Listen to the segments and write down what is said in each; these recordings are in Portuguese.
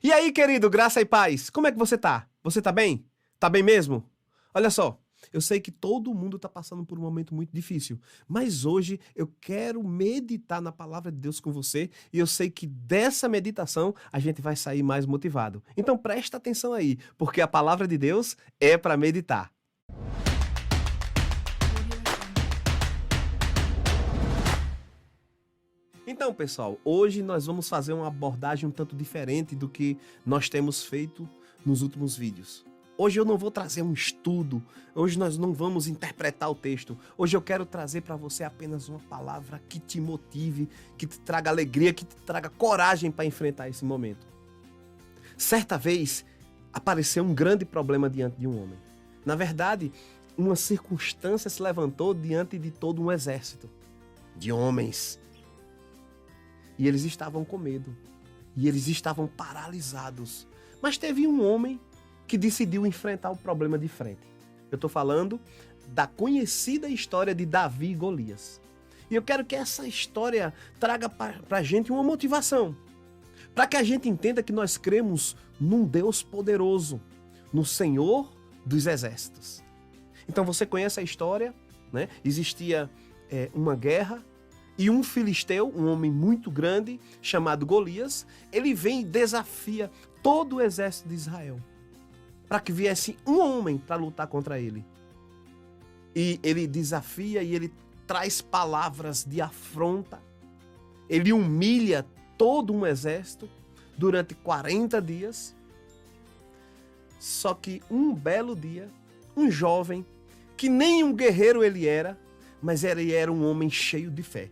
E aí, querido, graça e paz, como é que você tá? Você tá bem? Tá bem mesmo? Olha só, eu sei que todo mundo tá passando por um momento muito difícil, mas hoje eu quero meditar na palavra de Deus com você e eu sei que dessa meditação a gente vai sair mais motivado. Então presta atenção aí, porque a palavra de Deus é para meditar. Então, pessoal, hoje nós vamos fazer uma abordagem um tanto diferente do que nós temos feito nos últimos vídeos. Hoje eu não vou trazer um estudo, hoje nós não vamos interpretar o texto. Hoje eu quero trazer para você apenas uma palavra que te motive, que te traga alegria, que te traga coragem para enfrentar esse momento. Certa vez apareceu um grande problema diante de um homem. Na verdade, uma circunstância se levantou diante de todo um exército de homens. E eles estavam com medo. E eles estavam paralisados. Mas teve um homem que decidiu enfrentar o problema de frente. Eu estou falando da conhecida história de Davi e Golias. E eu quero que essa história traga para a gente uma motivação. Para que a gente entenda que nós cremos num Deus poderoso. No Senhor dos Exércitos. Então você conhece a história, né? Existia uma guerra. E um filisteu, um homem muito grande, chamado Golias, ele vem e desafia todo o exército de Israel. Para que viesse um homem para lutar contra ele. E ele desafia e ele traz palavras de afronta. Ele humilha todo um exército durante 40 dias. Só que um belo dia, um jovem, que nem um guerreiro ele era, mas ele era um homem cheio de fé.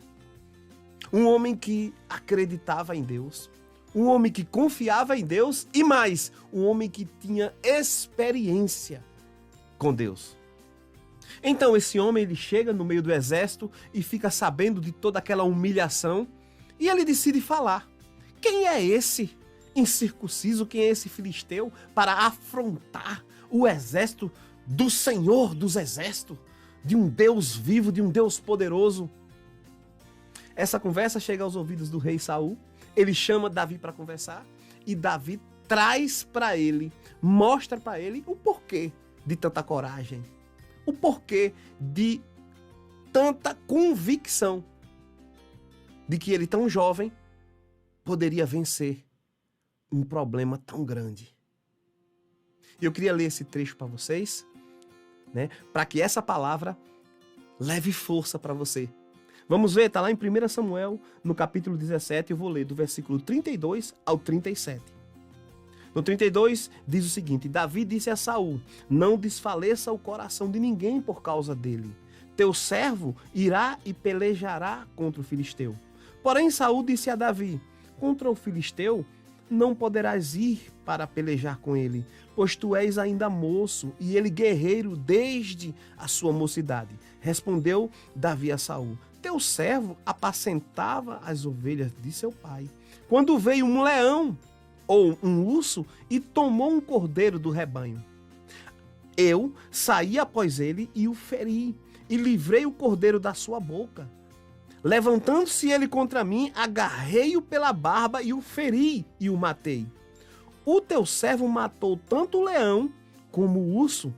Um homem que acreditava em Deus, um homem que confiava em Deus e mais, um homem que tinha experiência com Deus. Então esse homem ele chega no meio do exército e fica sabendo de toda aquela humilhação e ele decide falar. Quem é esse incircunciso, quem é esse filisteu para afrontar o exército do Senhor dos Exércitos, de um Deus vivo, de um Deus poderoso? Essa conversa chega aos ouvidos do rei Saul, ele chama Davi para conversar e Davi traz para ele, mostra para ele o porquê de tanta coragem, o porquê de tanta convicção de que ele tão jovem poderia vencer um problema tão grande. Eu queria ler esse trecho para vocês, né, para que essa palavra leve força para você. Vamos ver, está lá em 1 Samuel, no capítulo 17, eu vou ler do versículo 32 ao 37. No 32 diz o seguinte: Davi disse a Saul: não desfaleça o coração de ninguém por causa dele. Teu servo irá e pelejará contra o filisteu. Porém Saul disse a Davi: contra o filisteu não poderás ir para pelejar com ele, pois tu és ainda moço e ele guerreiro desde a sua mocidade. Respondeu Davi a Saul: teu servo apacentava as ovelhas de seu pai, quando veio um leão ou um urso e tomou um cordeiro do rebanho. Eu saí após ele e o feri, e livrei o cordeiro da sua boca. Levantando-se ele contra mim, agarrei-o pela barba e o feri e o matei. O teu servo matou tanto o leão como o urso.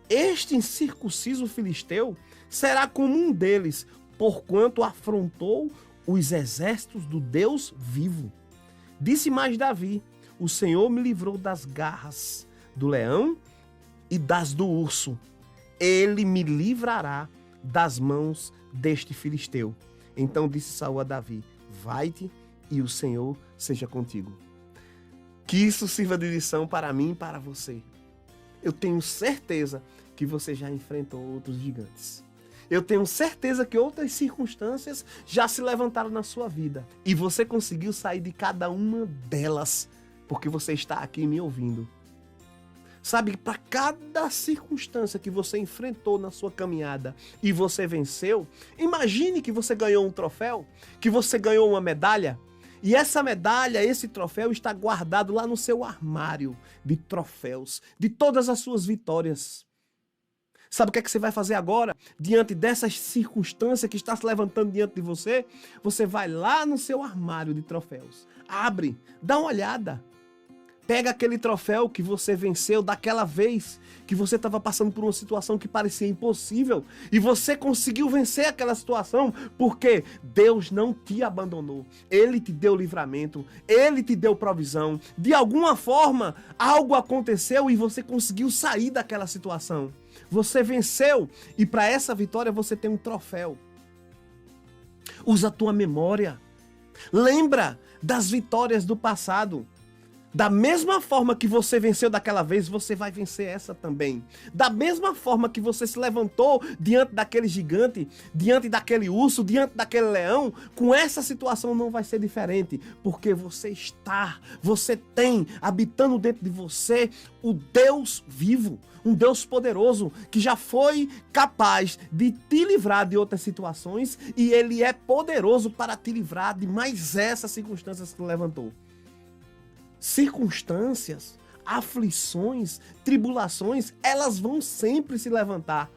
Este incircunciso filisteu será como um deles, porquanto afrontou os exércitos do Deus vivo. Disse mais Davi: o Senhor me livrou das garras do leão e das do urso. Ele me livrará das mãos deste filisteu. Então disse Saul a Davi: vai-te e o Senhor seja contigo. Que isso sirva de lição para mim e para você. Eu tenho certeza que você já enfrentou outros gigantes. Eu tenho certeza que outras circunstâncias já se levantaram na sua vida. E você conseguiu sair de cada uma delas, porque você está aqui me ouvindo. Sabe, para cada circunstância que você enfrentou na sua caminhada e você venceu, imagine que você ganhou um troféu, que você ganhou uma medalha, e essa medalha, esse troféu está guardado lá no seu armário de troféus, de todas as suas vitórias. Sabe o que é que você vai fazer agora? Diante dessas circunstâncias que está se levantando diante de você, você vai lá no seu armário de troféus. Abre, dá uma olhada. Pega aquele troféu que você venceu daquela vez que você estava passando por uma situação que parecia impossível e você conseguiu vencer aquela situação porque Deus não te abandonou. Ele te deu livramento, Ele te deu provisão. De alguma forma, algo aconteceu e você conseguiu sair daquela situação. Você venceu e para essa vitória você tem um troféu. Usa a tua memória. Lembra das vitórias do passado. Da mesma forma que você venceu daquela vez, você vai vencer essa também. Da mesma forma que você se levantou diante daquele gigante, diante daquele urso, diante daquele leão, com essa situação não vai ser diferente, porque você tem habitando dentro de você o Deus vivo, um Deus poderoso, que já foi capaz de te livrar de outras situações e Ele é poderoso para te livrar de mais essas circunstâncias que levantou. Circunstâncias, aflições, tribulações, elas vão sempre se levantar.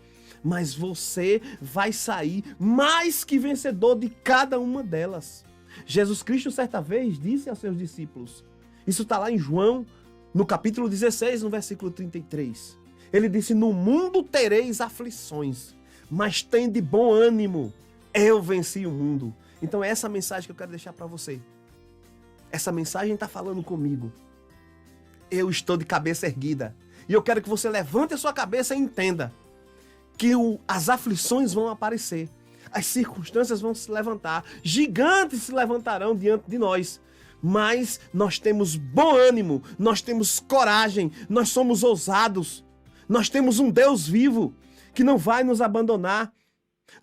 Mas você vai sair mais que vencedor de cada uma delas. Jesus Cristo, certa vez, disse aos seus discípulos. Isso está lá em João, no capítulo 16, no versículo 33. Ele disse, no mundo tereis aflições, mas tem de bom ânimo. Eu venci o mundo. Então é essa mensagem que eu quero deixar para você. Essa mensagem está falando comigo. Eu estou de cabeça erguida. E eu quero que você levante a sua cabeça e entenda que as aflições vão aparecer. As circunstâncias vão se levantar. Gigantes se levantarão diante de nós. Mas nós temos bom ânimo. Nós temos coragem. Nós somos ousados. Nós temos um Deus vivo que não vai nos abandonar.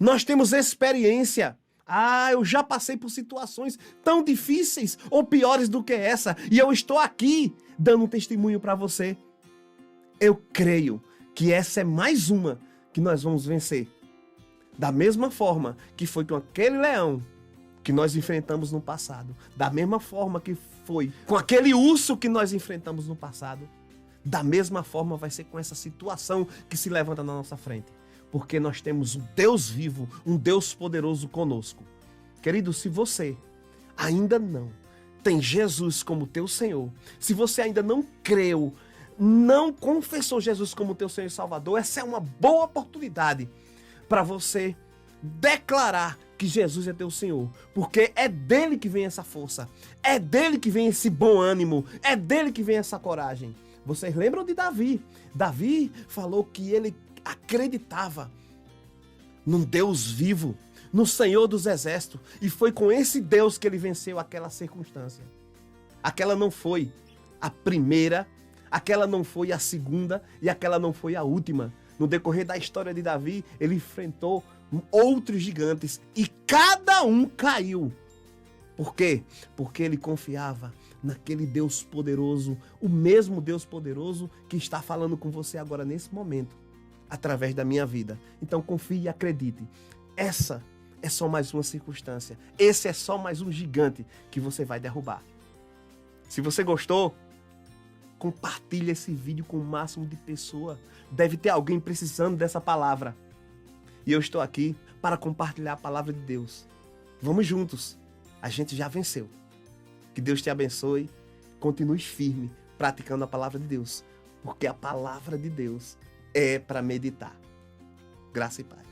Nós temos experiência. Eu já passei por situações tão difíceis ou piores do que essa e eu estou aqui dando um testemunho para você. Eu creio que essa é mais uma que nós vamos vencer. Da mesma forma que foi com aquele leão que nós enfrentamos no passado. Da mesma forma que foi com aquele urso que nós enfrentamos no passado. Da mesma forma vai ser com essa situação que se levanta na nossa frente. Porque nós temos um Deus vivo, um Deus poderoso conosco. Querido, se você ainda não tem Jesus como teu Senhor, se você ainda não creu, não confessou Jesus como teu Senhor e Salvador, essa é uma boa oportunidade para você declarar que Jesus é teu Senhor. Porque é dele que vem essa força, é dele que vem esse bom ânimo, é dele que vem essa coragem. Vocês lembram de Davi? Davi falou que ele acreditava num Deus vivo, no Senhor dos Exércitos, e foi com esse Deus que ele venceu aquela circunstância. Aquela não foi a primeira, aquela não foi a segunda e aquela não foi a última. No decorrer da história de Davi, ele enfrentou outros gigantes e cada um caiu. Por quê? Porque ele confiava naquele Deus poderoso, o mesmo Deus poderoso que está falando com você agora nesse momento, através da minha vida. Então confie e acredite. Essa é só mais uma circunstância. Esse é só mais um gigante que você vai derrubar. Se você gostou, compartilhe esse vídeo com o máximo de pessoas. Deve ter alguém precisando dessa palavra. E eu estou aqui para compartilhar a palavra de Deus. Vamos juntos. A gente já venceu. Que Deus te abençoe. Continue firme praticando a palavra de Deus. Porque a palavra de Deus é para meditar. Graça e paz.